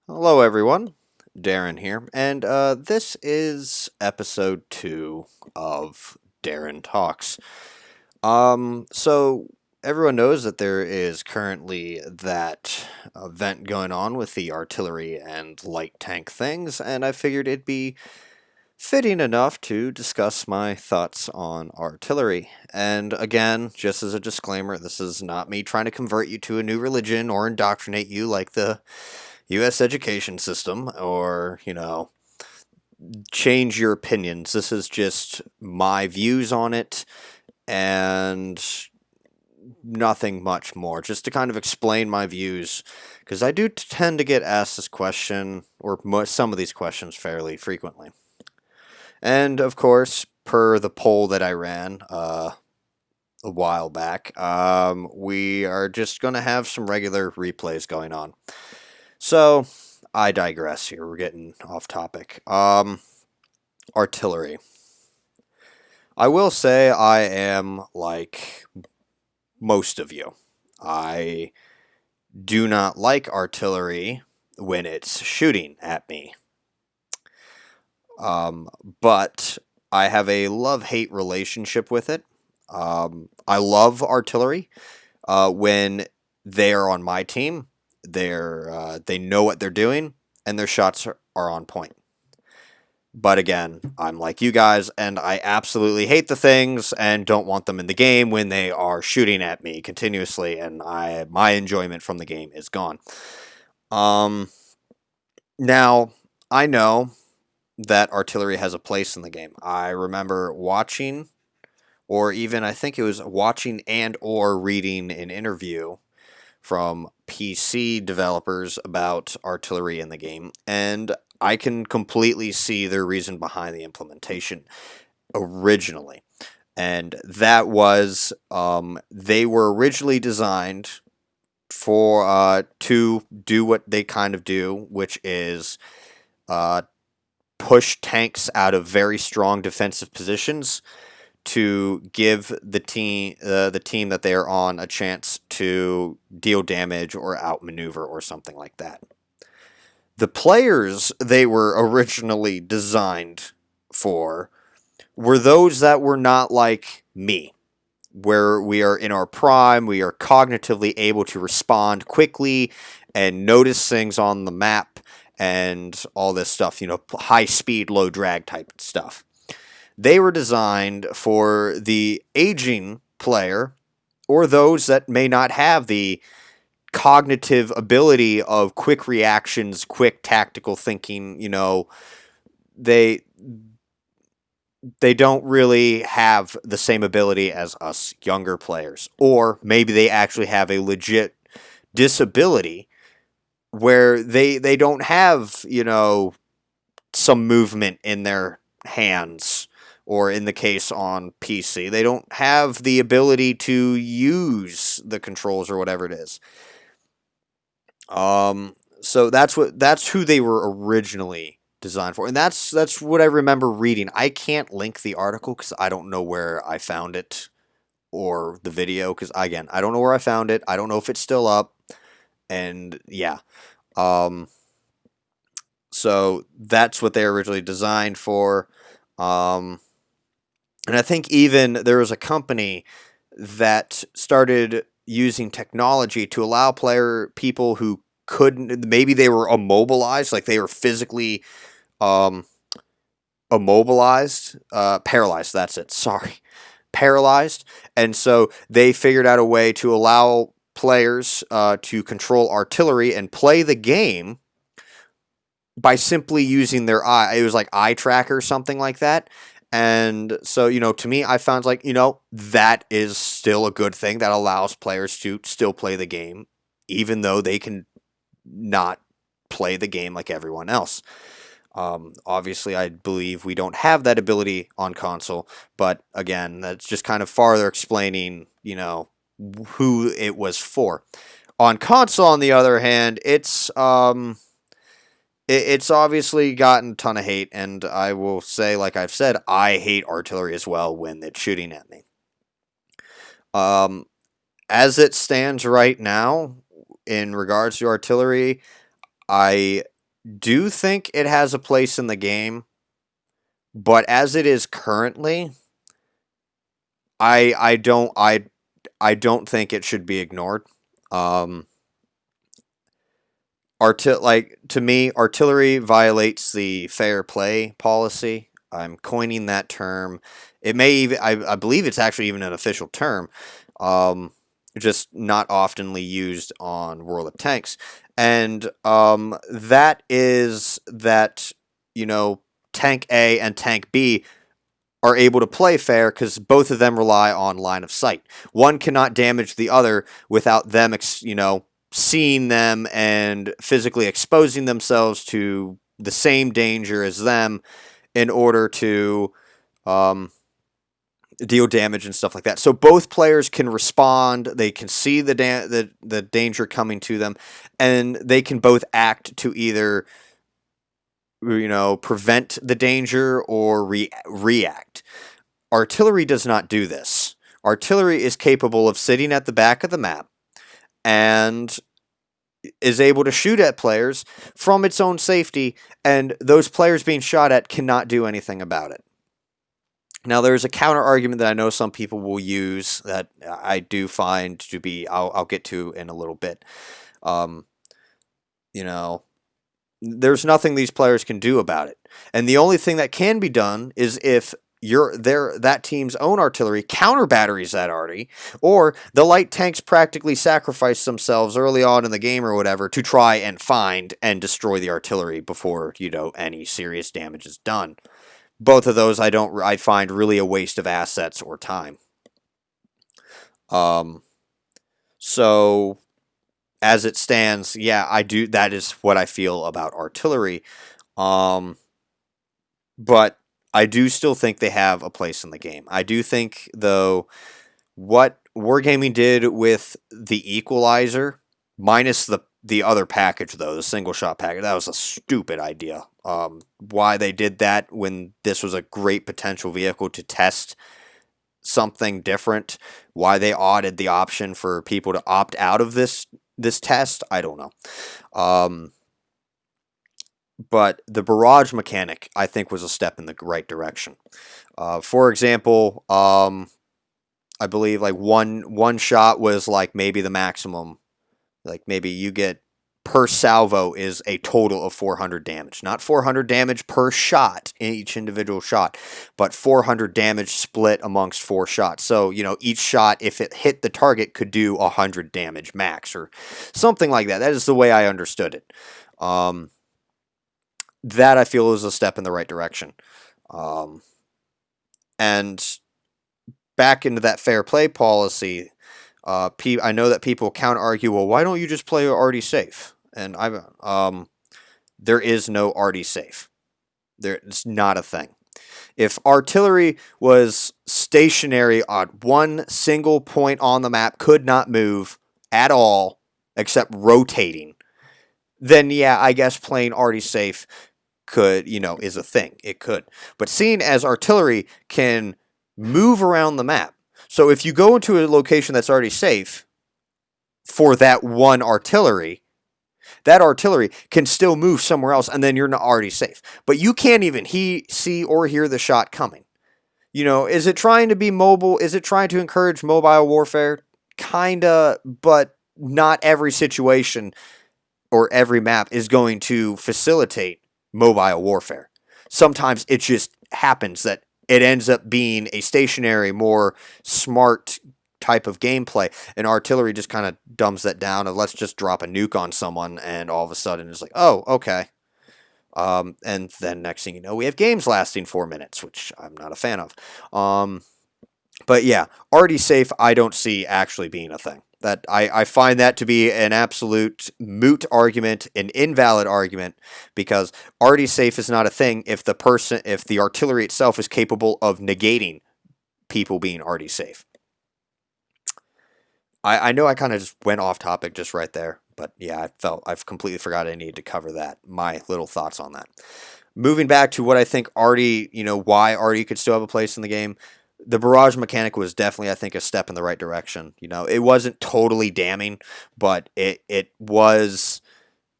Hello, everyone. Darren here, and this is episode 2 of Darren Talks. So everyone knows that there is currently that event going on with the artillery and light tank things, and I figured it'd be fitting enough to discuss my thoughts on artillery. And again, just as a disclaimer, this is not me trying to convert you to a new religion or indoctrinate you like the U.S. education system or, change your opinions. This is just my views on it and nothing much more. Just to kind of explain my views, because I do tend to get asked this question, or some of these questions, fairly frequently. And of course, per the poll that I ran a while back, we are just going to have some regular replays going on. So, I digress here. We're getting off topic. Artillery. I will say I am like most of you. I do not like artillery when it's shooting at me. But I have a love-hate relationship with it. I love artillery when they are on my team. They know what they're doing, and their shots are on point. But again, I'm like you guys, and I absolutely hate the things and don't want them in the game when they are shooting at me continuously, and my enjoyment from the game is gone. Um, Now I know that artillery has a place in the game. I remember watching, or even I think it was watching and or reading an interview from PC developers about artillery in the game, and I can completely see their reason behind the implementation originally. And that was they were originally designed for to do what they kind of do, which is uh, push tanks out of very strong defensive positions to give the team that they are on a chance to deal damage or outmaneuver or something like that. The players they were originally designed for were those that were not like me, where we are in our prime, we are cognitively able to respond quickly and notice things on the map and all this stuff, high speed, low drag type stuff. They were designed for the aging player or those that may not have the cognitive ability of quick reactions, quick tactical thinking. They they don't really have the same ability as us younger players, or maybe they actually have a legit disability where they don't have some movement in their hands, or in the case on PC, they don't have the ability to use the controls or whatever it is. So that's who they were originally designed for, and that's what I remember reading. I can't link the article because I don't know where I found it or the video because again I don't know where I found it. I don't know if it's still up, and yeah. Um, so that's what they were originally designed for. Um, and I think even there was a company that started using technology to allow people who couldn't, maybe they were immobilized, like they were physically um, immobilized, paralyzed. That's it. Sorry, paralyzed. And so they figured out a way to allow players to control artillery and play the game by simply using their eye. It was like eye tracker or something like that. And so, to me, I found like, that is still a good thing that allows players to still play the game, even though they can not play the game like everyone else. Obviously, I believe we don't have that ability on console, but again, that's just kind of farther explaining, who it was for. On console, on the other hand, it's obviously gotten a ton of hate, and I will say, like I've said, I hate artillery as well when it's shooting at me. Um, as it stands right now, in regards to artillery, I do think it has a place in the game, but as it is currently, I don't think it should be ignored. Um, like to me, artillery violates the fair play policy. I'm coining that term. It may even I believe it's actually even an official term. Um, just not oftenly used on World of Tanks. And that is that, you know, Tank A and Tank B are able to play fair because both of them rely on line of sight. One cannot damage the other without them, seeing them and physically exposing themselves to the same danger as them in order to um, deal damage and stuff like that. So both players can respond. They can see the danger coming to them, and they can both act to either prevent the danger or react. Artillery does not do this. Artillery is capable of sitting at the back of the map and is able to shoot at players from its own safety, and those players being shot at cannot do anything about it. Now, there's a counter argument that I know some people will use that I do find to be, I'll get to in a little bit. Um, you know, there's nothing these players can do about it. And the only thing that can be done is if that team's own artillery counter batteries that arty, or the light tanks practically sacrifice themselves early on in the game or whatever to try and find and destroy the artillery before any serious damage is done. Both of those I find really a waste of assets or time. Um, so as it stands, yeah, I do. That is what I feel about artillery. Um, but I do still think they have a place in the game. I do think, though, what Wargaming did with the Equalizer, minus the other package, though, the single shot package, that was a stupid idea. Why they did that when this was a great potential vehicle to test something different, why they added the option for people to opt out of this test, I don't know. But the barrage mechanic, I think, was a step in the right direction. For example, I believe like one shot was like maybe the maximum. Like maybe you get per salvo is a total of 400 damage. Not 400 damage per shot in each individual shot, but 400 damage split amongst 4 shots. So, each shot, if it hit the target, could do 100 damage max or something like that. That is the way I understood it. That I feel is a step in the right direction. And back into that fair play policy, I know that people counter argue, well, why don't you just play already safe? And there is no already safe. It's not a thing. If artillery was stationary on one single point on the map, could not move at all except rotating, then yeah, I guess playing already safe could, is a thing. It could. But seeing as artillery can move around the map, so if you go into a location that's already safe for that one artillery, that artillery can still move somewhere else, and then you're not already safe. But you can't even see or hear the shot coming. Is it trying to be mobile? Is it trying to encourage mobile warfare? Kinda, but not every situation or every map is going to facilitate mobile warfare. Sometimes it just happens that it ends up being a stationary, more smart type of gameplay, and artillery just kind of dumbs that down and let's just drop a nuke on someone, and all of a sudden it's like, oh, okay. And then next thing you know, we have games lasting 4 minutes, which I'm not a fan of. But yeah, already safe, I don't see actually being a thing. That I find that to be an absolute moot argument, an invalid argument, because already safe is not a thing if the artillery itself is capable of negating people being already safe. I know I kind of just went off topic just right there, but yeah, I've completely forgot I needed to cover that. My little thoughts on that. Moving back to what I think Artie, why Artie could still have a place in the game. The barrage mechanic was definitely, I think, a step in the right direction. It wasn't totally damning, but it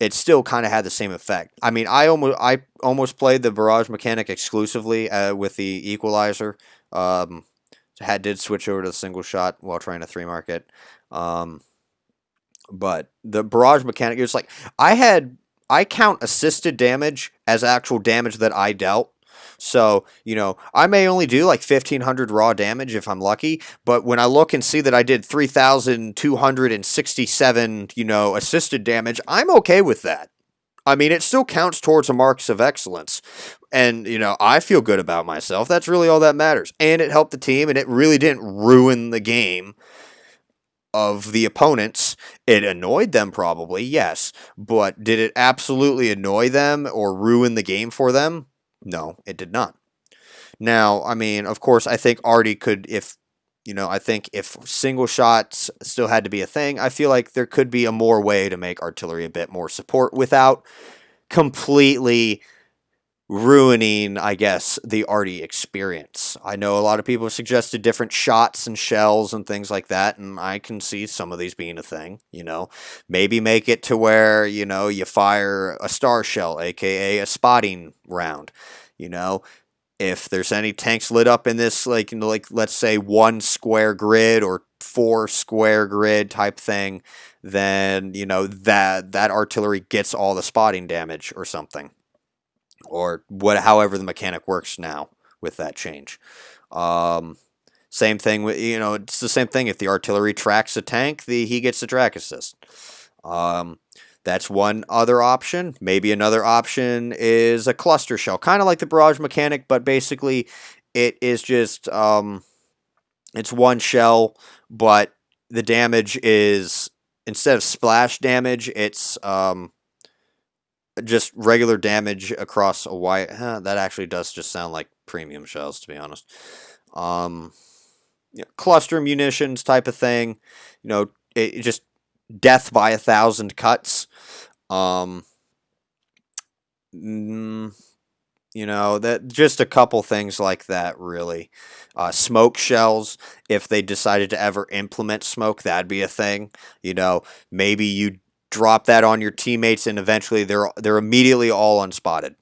it still kind of had the same effect. I mean, I almost played the Barrage Mechanic exclusively with the equalizer. Um, did switch over to the single shot while trying to three market. Um, but the Barrage Mechanic, it was like I count assisted damage as actual damage that I dealt. So, I may only do like 1,500 raw damage if I'm lucky, but when I look and see that I did 3,267, assisted damage, I'm okay with that. I mean, it still counts towards a marks of excellence. And, I feel good about myself. That's really all that matters. And it helped the team, and it really didn't ruin the game of the opponents. It annoyed them probably, yes, but did it absolutely annoy them or ruin the game for them? No, it did not. Now, I mean, of course, I think Artie could, I think if single shots still had to be a thing, I feel like there could be a more way to make artillery a bit more support without completely ruining, I guess, the arty experience. I know a lot of people have suggested different shots and shells and things like that, and I can see some of these being a thing, Maybe make it to where, you fire a star shell, aka a spotting round, you know. If there's any tanks lit up in this, like let's say 1 square grid or 4 square grid type thing, then that artillery gets all the spotting damage or something, or however the mechanic works now with that change. Same thing with it's the same thing. If the artillery tracks a tank, he gets the track assist. That's one other option. Maybe another option is a cluster shell, kind of like the Barrage Mechanic, but basically it is just it's one shell, but the damage is, instead of splash damage, it's just regular damage across a wide. That actually does just sound like premium shells, to be honest. Cluster munitions type of thing. It just death by 1,000 cuts. That just a couple things like that, really. Smoke shells, if they decided to ever implement smoke, that'd be a thing. Maybe you drop that on your teammates, and eventually they're immediately all unspotted.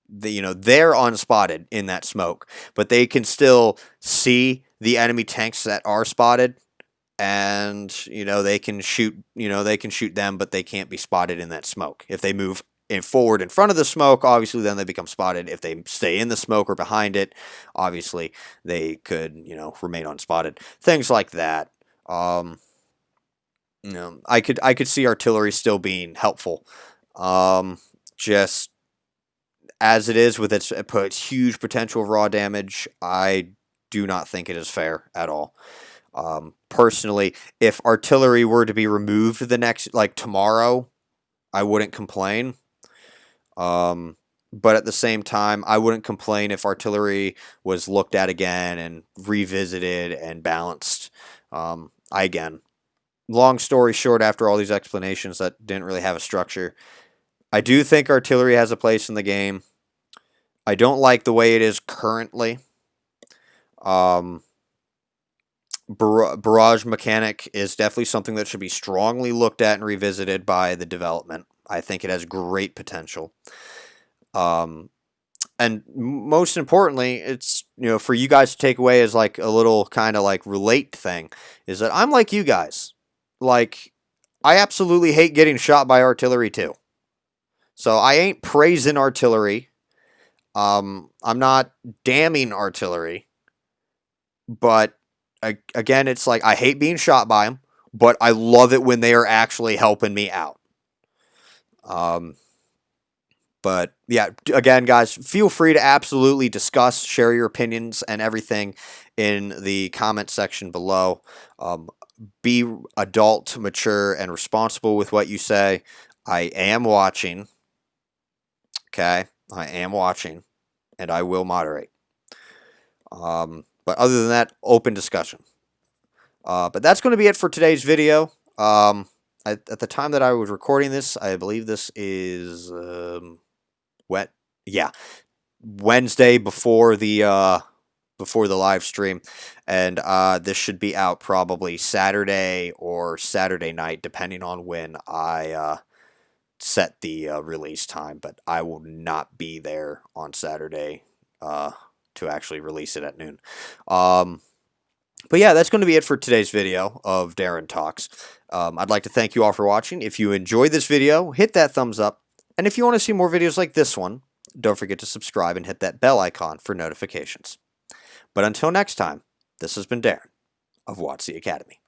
They're unspotted in that smoke, but they can still see the enemy tanks that are spotted, and they can shoot. They can shoot them, but they can't be spotted in that smoke. If they move forward in front of the smoke, obviously then they become spotted. If they stay in the smoke or behind it, obviously they could remain unspotted. Things like that. I could see artillery still being helpful. Just as it is with its huge potential of raw damage, I do not think it is fair at all. Personally, if artillery were to be removed tomorrow, I wouldn't complain. But at the same time, I wouldn't complain if artillery was looked at again and revisited and balanced. Again, long story short, after all these explanations that didn't really have a structure, I do think artillery has a place in the game. I don't like the way it is currently. Barrage Mechanic is definitely something that should be strongly looked at and revisited by the development. I think it has great potential. And most importantly, it's, for you guys to take away as like a little kind of like relate thing, is that I'm like you guys. Like, I absolutely hate getting shot by artillery too. So I ain't praising artillery. I'm not damning artillery. But again, it's like I hate being shot by them, but I love it when they are actually helping me out. But yeah, again, guys, feel free to absolutely discuss, share your opinions and everything in the comment section below. Be adult, mature, and responsible with what you say. I am watching. Okay, I am watching, and I will moderate. But other than that, open discussion. But that's going to be it for today's video. At the time that I was recording this, I believe this is Wednesday before the live stream, and this should be out probably Saturday or Saturday night, depending on when I set the release time, but I will not be there on Saturday to actually release it at noon. But yeah, that's going to be it for today's video of Derren Talks. I'd like to thank you all for watching. If you enjoyed this video, hit that thumbs up. And if you want to see more videos like this one, don't forget to subscribe and hit that bell icon for notifications. But until next time, this has been Derren of WotC Academy.